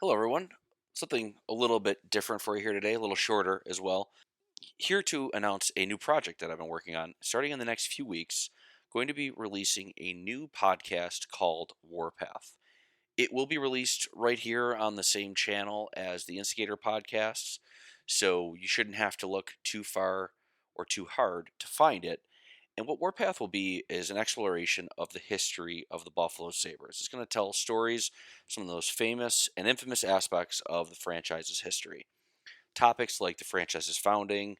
Hello, everyone. Something a little bit different for you here today, a little shorter as well. Here to announce a new project that I've been working on starting in the next few weeks. Going to be releasing a new podcast called Warpath. It will be released right here on the same channel as the Instigator Podcasts, so you shouldn't have to look too far or too hard to find it. And what Warpath will be is an exploration of the history of the Buffalo Sabres. It's going to tell stories, some of those famous and infamous aspects of the franchise's history. Topics like the franchise's founding,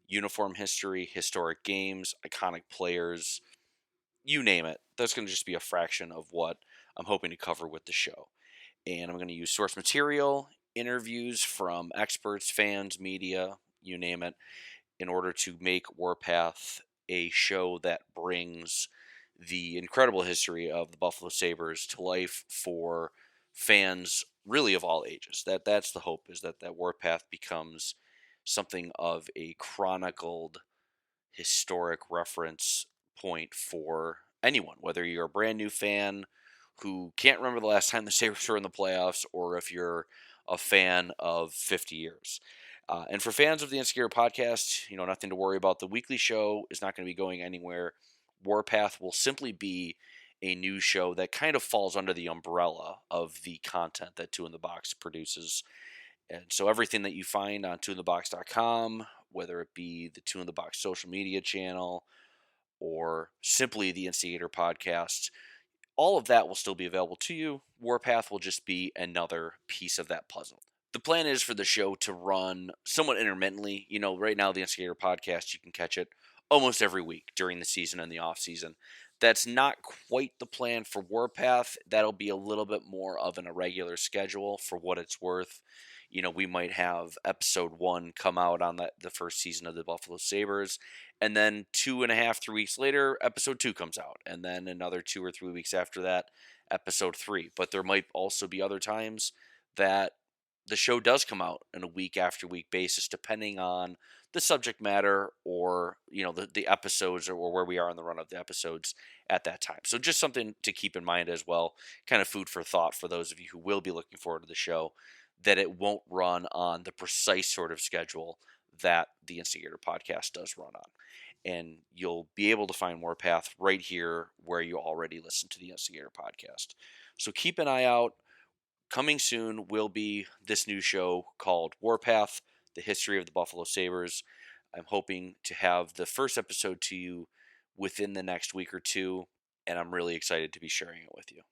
uniform history, historic games, iconic players, you name it. That's going to just be a fraction of what I'm hoping to cover with the show. And I'm going to use source material, interviews from experts, fans, media, you name it, in order to make Warpath a show that brings the incredible history of the Buffalo Sabres to life for fans really of all ages. That's the hope, is that Warpath becomes something of a chronicled historic reference point for anyone, whether you're a brand new fan who can't remember the last time the Sabres were in the playoffs, or if you're a fan of 50 years. And for fans of the Instigator Podcast, nothing to worry about. The weekly show is not going to be going anywhere. Warpath will simply be a news show that kind of falls under the umbrella of the content that Two in the Box produces. And so everything that you find on twointhebox.com, whether it be the Two in the Box social media channel or simply the Instigator Podcast, all of that will still be available to you. Warpath will just be another piece of that puzzle. The plan is for the show to run somewhat intermittently. Right now, the Instigator Podcast, you can catch it almost every week during the season and the off season. That's not quite the plan for Warpath. That'll be a little bit more of an irregular schedule for what it's worth. We might have episode 1 come out on the first season of the Buffalo Sabres, and then 2.5, 3 weeks later, episode 2 comes out, and then another 2 or 3 weeks after that, episode 3. But there might also be other times that the show does come out on a week after week basis, depending on the subject matter or the episodes, or where we are in the run of the episodes at that time. So just something to keep in mind as well, kind of food for thought for those of you who will be looking forward to the show, that it won't run on the precise sort of schedule that the Instigator Podcast does run on. And you'll be able to find Warpath right here where you already listen to the Instigator Podcast. So keep an eye out. Coming soon will be this new show called Warpath, the history of the Buffalo Sabres. I'm hoping to have the first episode to you within the next week or two, and I'm really excited to be sharing it with you.